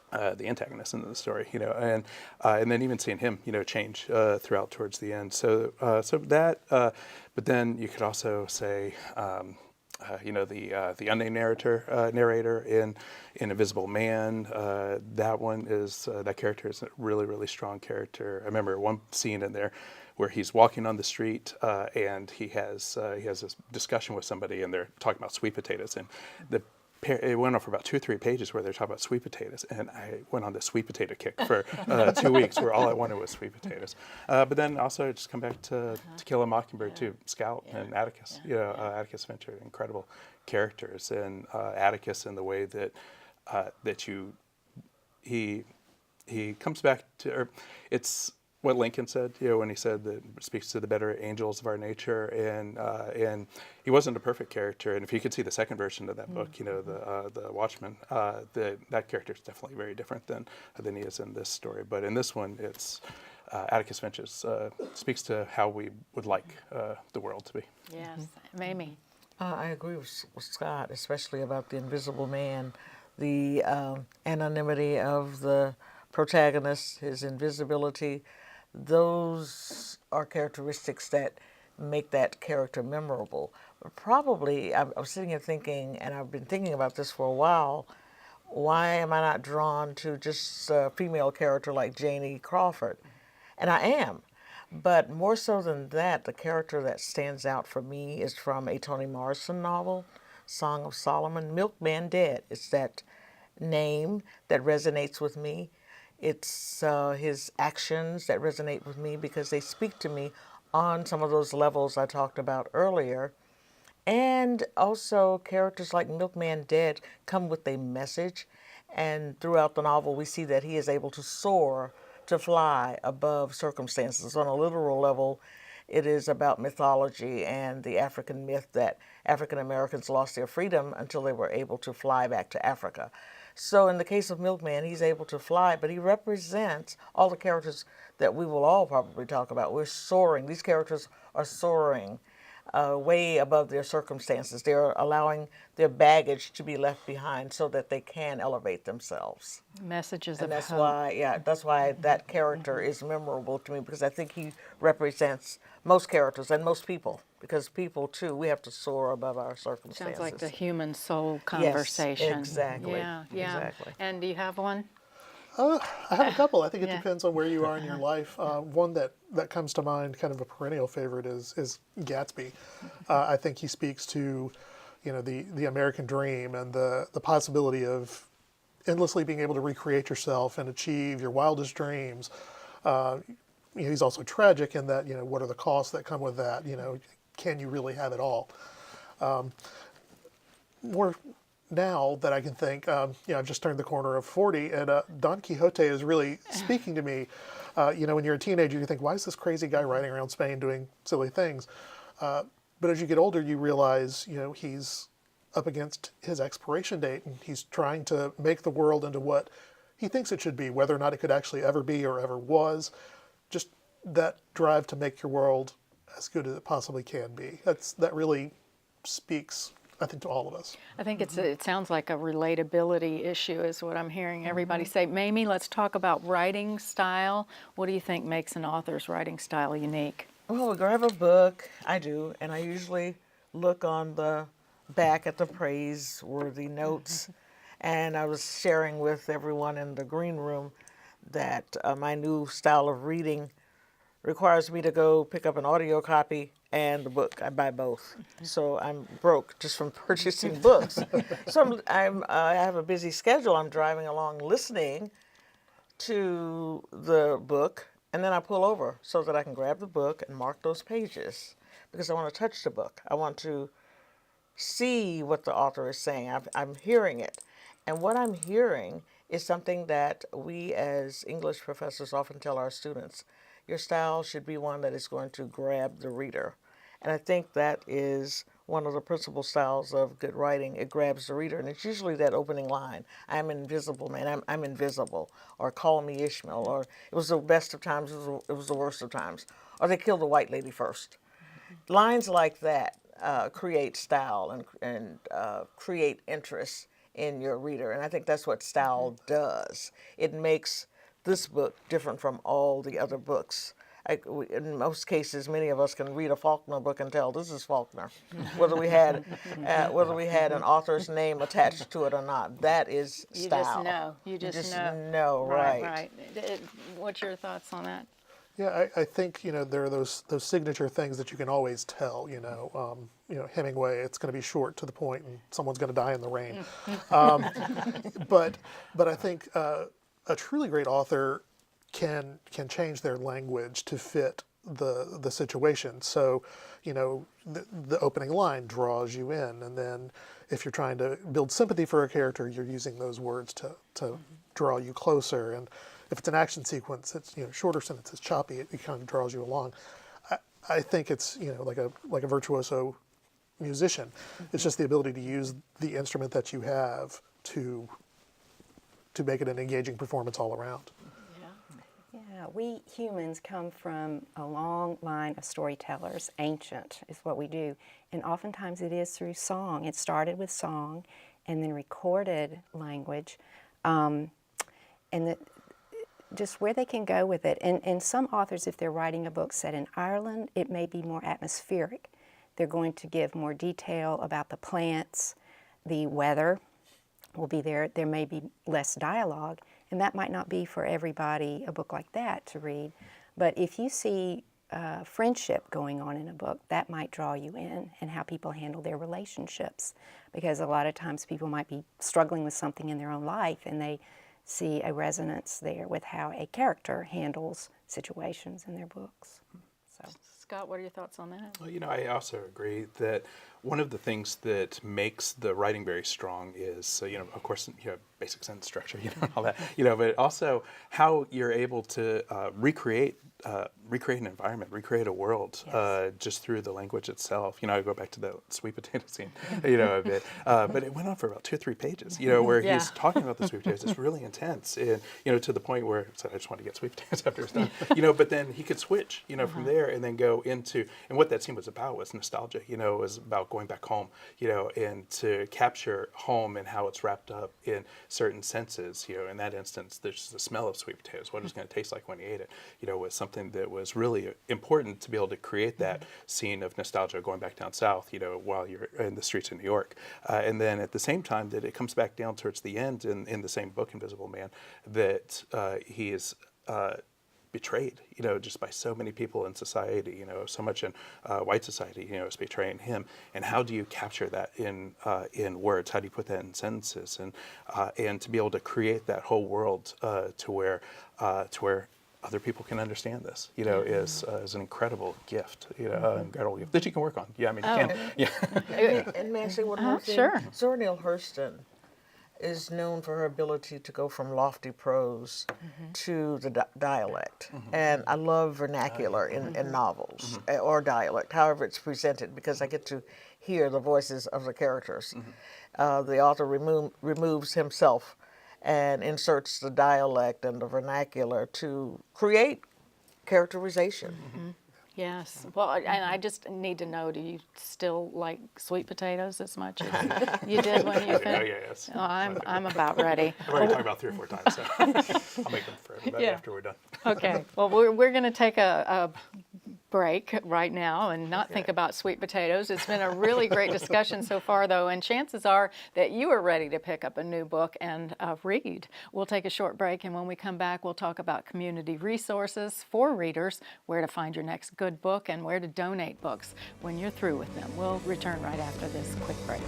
the antagonist in the story, you know, and then even seeing him, you know, change throughout towards the end. So that, but then you could also say, you know, the unnamed narrator in Invisible Man. That one is that character is a really, really strong character. I remember one scene in there where he's walking on the street and he has this discussion with somebody, and they're talking about sweet potatoes, and it went on for about 2 or 3 pages where they're talking about sweet potatoes, and I went on the sweet potato kick for 2 weeks where all I wanted was sweet potatoes. But then also just come back to Kill a Mockingbird too, Scout and Atticus. You know, Atticus Fincher, incredible characters, and Atticus in the way that he comes back to, or it's what Lincoln said, when he said that it speaks to the better angels of our nature, and he wasn't a perfect character. And if you could see the second version of that book, the Watchman, that character is definitely very different than he is in this story. But in this one, it's Atticus Finch's speaks to how we would like the world to be. Yes, Mamie. I agree with Scott, especially about the invisible man, the anonymity of the protagonist, his invisibility. Those are characteristics that make that character memorable. But probably, I was sitting here thinking, and I've been thinking about this for a while, why am I not drawn to just a female character like Janie Crawford? And I am. But more so than that, the character that stands out for me is from a Toni Morrison novel, Song of Solomon, Milkman Dead. It's that name that resonates with me. It's his actions that resonate with me because they speak to me on some of those levels I talked about earlier. And also characters like Milkman Dead come with a message. And throughout the novel, we see that he is able to soar, to fly above circumstances. On a literal level, it is about mythology and the African myth that African Americans lost their freedom until they were able to fly back to Africa. So in the case of Milkman, he's able to fly, but he represents all the characters that we will all probably talk about. We're soaring. These characters are soaring way above their circumstances. They're allowing their baggage to be left behind so that they can elevate themselves. Messages and of that's hope. that's why that character is memorable to me, because I think he represents most characters and most people, because people too, we have to soar above our circumstances. Sounds like the human soul conversation. Yes, exactly. Yeah. Exactly. And do you have one? I have a couple. I think it depends on where you are in your life. One that comes to mind, kind of a perennial favorite, is Gatsby. I think he speaks to, the American dream and the possibility of endlessly being able to recreate yourself and achieve your wildest dreams. He's also tragic in that, what are the costs that come with that? Can you really have it all? More now that I can think, I've just turned the corner of 40, and Don Quixote is really speaking to me. When you're a teenager, you think, why is this crazy guy riding around Spain doing silly things? But as you get older, you realize, he's up against his expiration date, and he's trying to make the world into what he thinks it should be, whether or not it could actually ever be or ever was. Just that drive to make your world as good as it possibly can be. That really speaks, I think, to all of us. I think it sounds like a relatability issue is what I'm hearing everybody say. Mamie, let's talk about writing style. What do you think makes an author's writing style unique? Well, we grab a book, I do, and I usually look on the back at the praiseworthy notes. And I was sharing with everyone in the green room that my new style of reading requires me to go pick up an audio copy and the book. I buy both. So I'm broke just from purchasing books. So I have a busy schedule. I'm driving along listening to the book, and then I pull over so that I can grab the book and mark those pages, because I want to touch the book. I want to see what the author is saying. I'm hearing it. And what I'm hearing is something that we as English professors often tell our students. Your style should be one that is going to grab the reader. And I think that is one of the principal styles of good writing. It grabs the reader, and it's usually that opening line, I'm invisible, man, I'm invisible, or call me Ishmael, or it was the best of times, it was the worst of times, or they killed the white lady first. Lines like that create style and create interest in your reader, and I think that's what style does. It makes this book different from all the other books. In most cases, many of us can read a Faulkner book and tell this is Faulkner, whether we had an author's name attached to it or not. That is style. You just know. Right. What's your thoughts on that? Yeah, I think there are those signature things that you can always tell. Hemingway, it's going to be short to the point, and someone's going to die in the rain. But I think a truly great author can change their language to fit the situation. So, the opening line draws you in, and then if you're trying to build sympathy for a character, you're using those words to draw you closer. And if it's an action sequence, it's shorter sentences, choppy, it kind of draws you along. I think it's like a virtuoso musician. It's just the ability to use the instrument that you have to make it an engaging performance all around. Yeah, we humans come from a long line of storytellers. Ancient is what we do. And oftentimes it is through song. It started with song and then recorded language. And just where they can go with it. And some authors, if they're writing a book set in Ireland, it may be more atmospheric. They're going to give more detail about the plants, the weather will be there. There may be less dialogue. And that might not be for everybody, a book like that to read. But if you see friendship going on in a book, that might draw you in, and how people handle their relationships. Because a lot of times people might be struggling with something in their own life, and they see a resonance there with how a character handles situations in their books. So. Scott, what are your thoughts on that? Well, I also agree that one of the things that makes the writing very strong is, of course, basic sentence structure, and all that, but also how you're able to recreate an environment, recreate a world, just through the language itself. I go back to the sweet potato scene, a bit, but it went on for about 2 or 3 pages, where he's talking about the sweet potatoes. It's really intense, and to the point where I just want to get sweet potatoes after it's done, but then he could switch, from there and then go into, and what that scene was about was nostalgia. It was about going back home, and to capture home and how it's wrapped up in certain senses. In that instance, there's the smell of sweet potatoes, what it was going to taste like when you ate it, was something that was really important to be able to create that scene of nostalgia going back down south, while you're in the streets of New York. And then at the same time that it comes back down towards the end in the same book, Invisible Man, that he is betrayed, just by so many people in society, so much in white society, is betraying him. And how do you capture that in words? How do you put that in sentences? And to be able to create that whole world to where other people can understand this, is an incredible gift, incredible gift that you can work on. Yeah, I mean, you can. Yeah. And may I say one more thing? Sure. Zora Neale Hurston is known for her ability to go from lofty prose to the dialect. And I love vernacular in novels, or dialect, however it's presented, because I get to hear the voices of the characters. The author removes himself and inserts the dialect and the vernacular to create characterization. Yes. Well, and I just need to know, do you still like sweet potatoes as much as you did when you finished? Yes. Oh, I'm about ready. I've already talked about 3 or 4 times, so I'll make them for everybody after we're done. Okay. Well, we're going to take a break right now and not think about sweet potatoes. It's been a really great discussion so far, though, and chances are that you are ready to pick up a new book and read. We'll take a short break, and when we come back, we'll talk about community resources for readers, where to find your next good book, and where to donate books when you're through with them. We'll return right after this quick break.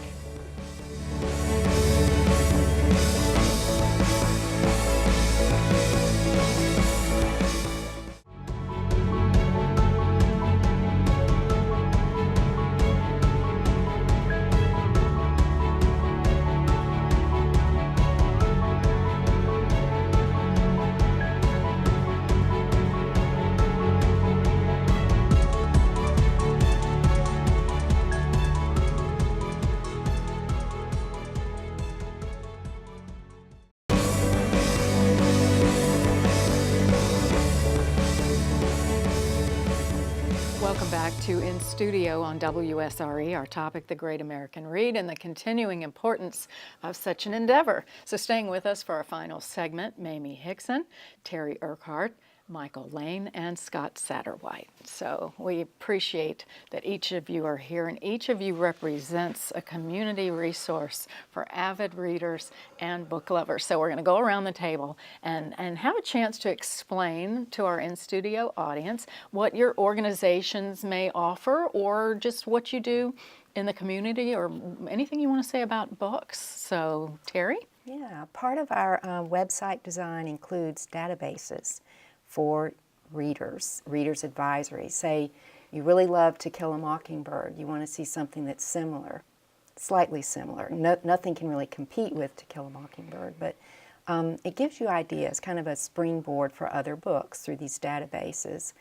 Welcome back to inStudio on WSRE. Our topic, the Great American Read, and the continuing importance of such an endeavor. So staying with us for our final segment, Mamie Hixon, Terri Urquhart, Michael Lane, and Scott Satterwhite. So we appreciate that each of you are here, and each of you represents a community resource for avid readers and book lovers. So we're going to go around the table and have a chance to explain to our inStudio audience what your organizations may offer, or just what you do in the community, or anything you want to say about books. So Terri? Yeah, part of our website design includes databases for readers advisory. Say you really love To Kill a Mockingbird, you want to see something that's similar, slightly similar. Nothing can really compete with To Kill a Mockingbird, but it gives you ideas, kind of a springboard for other books through these databases.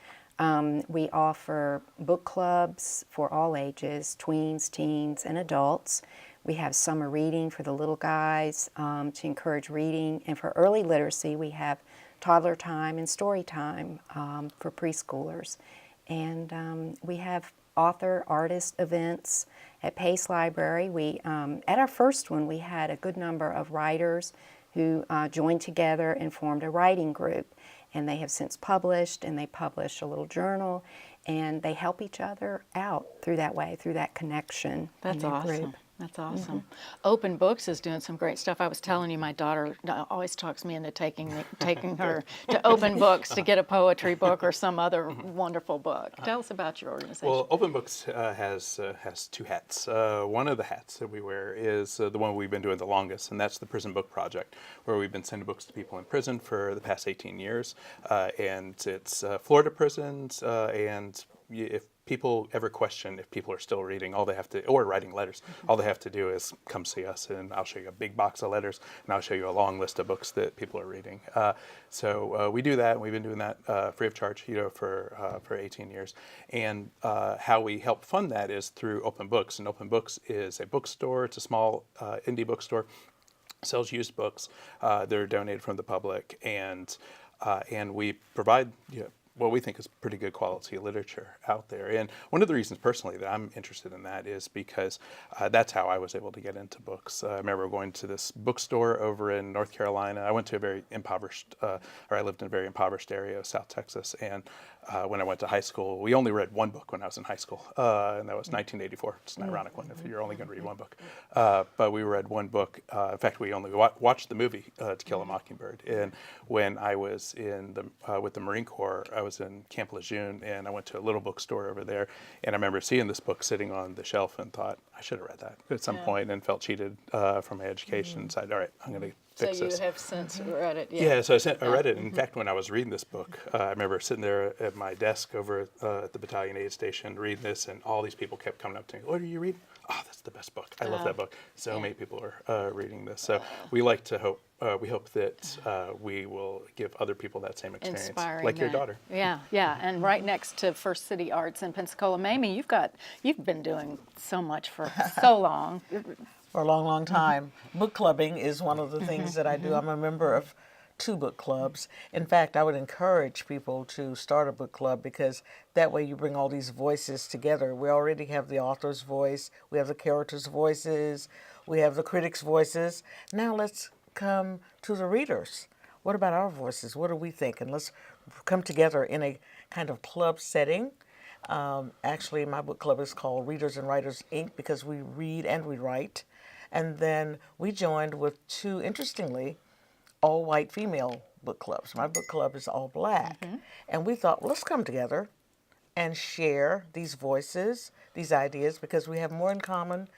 We offer book clubs for all ages, tweens, teens, and adults. We have summer reading for the little guys to encourage reading. And for early literacy, we have toddler time and story time for preschoolers. And we have author, artist events at Pace Library. We, at our first one, we had a good number of writers who joined together and formed a writing group. And they have since published, and they publish a little journal, and they help each other out through that way, through that connection. That's awesome. Group. That's awesome. Open Books is doing some great stuff. I was telling you, my daughter always talks me into taking her to Open Books to get a poetry book or some other wonderful book. Tell us about your organization. Well, Open Books has two hats. One of the hats that we wear is the one we've been doing the longest, and that's the Prison Book Project, where we've been sending books to people in prison for the past 18 years. And it's Florida prisons, and if people ever question if people are still reading, all they have to, or writing letters, all they have to do is come see us, and I'll show you a big box of letters, and I'll show you a long list of books that people are reading. So we do that, and we've been doing that free of charge, for 18 years. And how we help fund that is through Open Books, and Open Books is a bookstore. It's a small indie bookstore, sells used books. They're donated from the public, and we provide what we think is pretty good quality literature out there. And one of the reasons personally that I'm interested in that is because that's how I was able to get into books. I remember going to this bookstore over in North Carolina. I went to a very impoverished, or I lived in a very impoverished area of South Texas. And when I went to high school, we only read one book when I was in high school, and that was 1984. It's an ironic one if you're only going to read one book. But we read one book. In fact, we only watched the movie To Kill a Mockingbird. And when I was in with the Marine Corps, I was in Camp Lejeune, and I went to a little bookstore over there, and I remember seeing this book sitting on the shelf and thought, I should have read that at some point, and felt cheated from my education, and decided, all right, I'm going to fix this. So you have since read it, Yeah, so I read it. In fact, when I was reading this book, I remember sitting there at my desk over at the battalion aid station reading this, and all these people kept coming up to me, what are you reading? Oh, that's the best book. I love that book. So many people are reading this. So we like to hope, we hope that we will give other people that same experience, inspiring like your daughter. Yeah, yeah. And right next to First City Arts in Pensacola, Mamie, you've been doing so much for so long. For a long, long time. Book clubbing is one of the things that I do. I'm a member of 2 book clubs. In fact, I would encourage people to start a book club, because that way you bring all these voices together. We already have the author's voice, we have the characters' voices, we have the critics' voices. Now let's come to the readers. What about our voices? What do we think? And let's come together in a kind of club setting. Actually, my book club is called Readers and Writers, Inc., because we read and we write. And then we joined with 2, interestingly, all-white female book clubs. My book club is all black. And we thought, well, let's come together and share these voices, these ideas, because we have more in common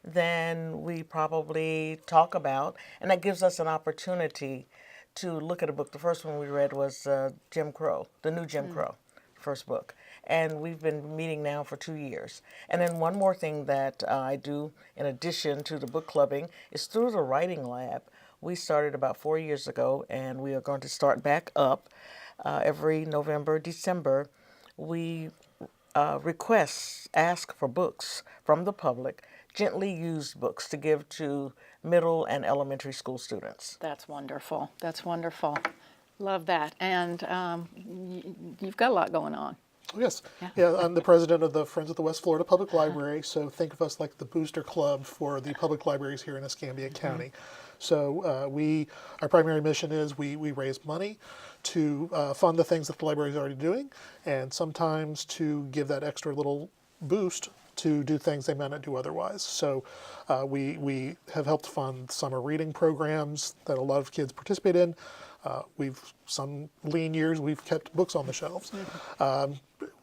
than we probably talk about. And that gives us an opportunity to look at a book. The first one we read was Jim Crow, the new Jim Crow, first book. And we've been meeting now for 2 years. And then one more thing that I do in addition to the book clubbing is through the writing lab. We started about 4 years ago, and we are going to start back up every November, December. We ask for books from the public, gently used books to give to middle and elementary school students. That's wonderful. That's wonderful. Love that. And you've got a lot going on. Oh, yes. Yeah, I'm the president of the Friends of the West Florida Public Library, so think of us like the booster club for the public libraries here in Escambia County. So our primary mission is we raise money to fund the things that the library is already doing, and sometimes to give that extra little boost to do things they might not do otherwise. So we have helped fund summer reading programs that a lot of kids participate in. Some lean years, we've kept books on the shelves.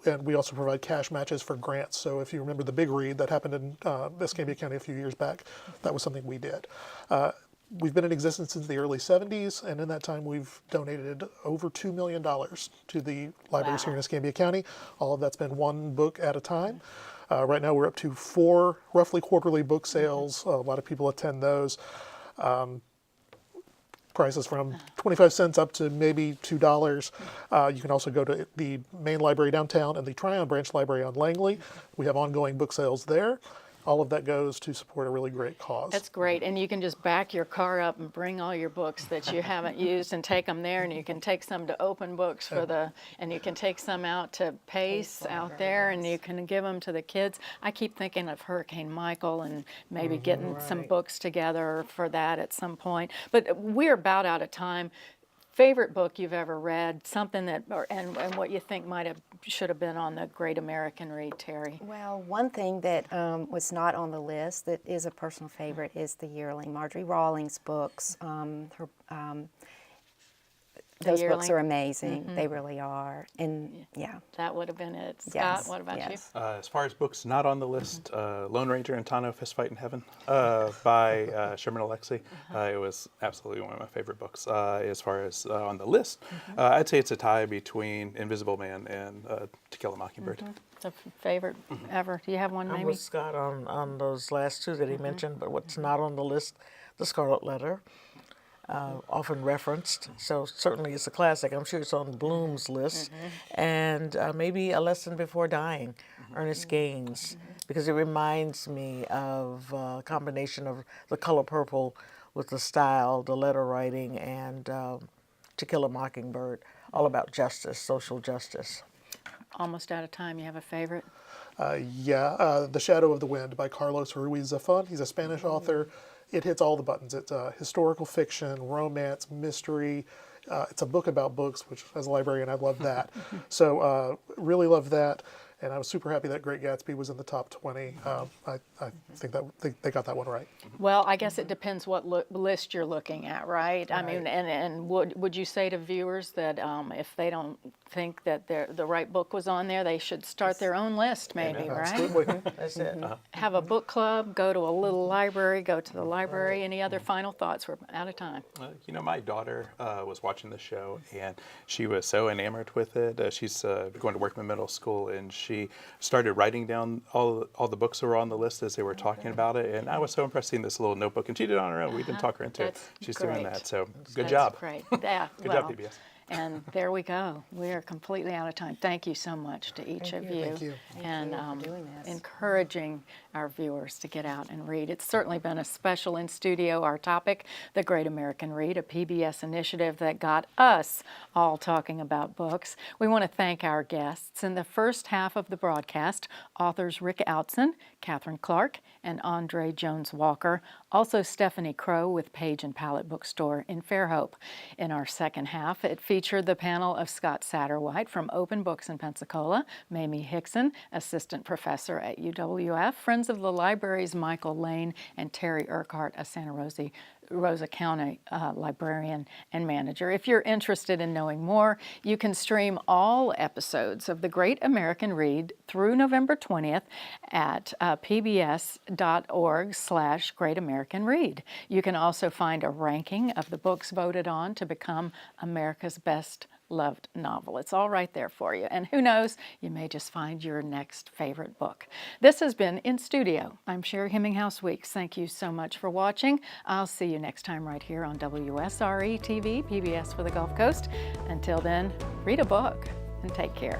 And we also provide cash matches for grants. So if you remember the big read that happened in Escambia County a few years back, that was something we did. We've been in existence since the early 70s, and in that time we've donated over $2 million to the libraries here in Escambia County. All of that's been one book at a time. Right now we're up to 4 roughly quarterly book sales. A lot of people attend those. prices from 25 cents up to maybe $2. You can also go to the main library downtown and the Tryon Branch Library on Langley. We have ongoing book sales there. All of that goes to support a really great cause. That's great. And you can just back your car up and bring all your books that you haven't used and take them there. And you can take some to Open Books and you can take some out to Pace out there, and you can give them to the kids. I keep thinking of Hurricane Michael and maybe getting some books together for that at some point. But we're about out of time. Favorite book you've ever read, something that, and what you think should have been on the Great American Read, Terri? Well, one thing that was not on the list that is a personal favorite is The Yearling, Marjorie Rawlings' books. Those books are amazing. They really are. And yeah. That would have been it. Scott, Yes. what about you? As far as books not on the list, Lone Ranger and Tano Fist Fight in Heaven by Sherman Alexie. It was absolutely one of my favorite books. As far as on the list, I'd say it's a tie between Invisible Man and To Kill a Mockingbird. The favorite ever? Do you have one, I'm maybe? with Scott on those last two that he mentioned, but what's not on the list, The Scarlet Letter. Often referenced, so certainly it's a classic. I'm sure it's on Bloom's list. And maybe A Lesson Before Dying, Ernest Gaines, because it reminds me of a combination of The Color Purple with the style, the letter writing, and To Kill a Mockingbird, all about justice, social justice. Almost out of time. You have a favorite? The Shadow of the Wind by Carlos Ruiz Zafón. He's a Spanish author. It hits all the buttons. It's historical fiction, romance, mystery. It's a book about books, which as a librarian, I love that. So really love that. And I was super happy that Great Gatsby was in the top 20. I think they got that one right. Well, I guess it depends what list you're looking at, right? I mean, and would you say to viewers that if they don't think that the right book was on there, they should start their own list, maybe, right? Absolutely. That's it. Have a book club, go to a little library, go to the library. Any other final thoughts? We're out of time. My daughter was watching the show, and she was so enamored with it. She's going to Workman Middle School, and she started writing down all the books that were on the list as they were talking about it. And I was so impressed seeing this little notebook, and she did it on her own. We didn't talk her into it. She's doing that, so good job. Great. Yeah. Good job, PBS. And there we go. We are completely out of time. Thank you so much to each of you. Thank you. And encouraging our viewers to get out and read. It's certainly been a special inStudio, our topic, The Great American Read, a PBS initiative that got us all talking about books. We want to thank our guests. In the first half of the broadcast, authors Rick Outzen, Katherine Clark, and Andre Jones Walker. Also Stephanie Crowe with Page and Palette Bookstore in Fairhope. In our second half, it featured the panel of Scott Satterwhite from Open Books in Pensacola, Mamie Hixon, Assistant Professor at UWF, Friends of the Library's Michael Lane, and Terri Urquhart, a Santa Rosa County librarian and manager. If you're interested in knowing more, you can stream all episodes of The Great American Read through November 20th at pbs.org/Great American Read. You can also find a ranking of the books voted on to become America's Best Loved Novel. It's all right there for you. And who knows, you may just find your next favorite book. This has been inStudio. I'm Sherri Hemminghaus Weeks. Thank you so much for watching. I'll see you next time right here on WSRE TV, PBS for the Gulf Coast. Until then, read a book and take care.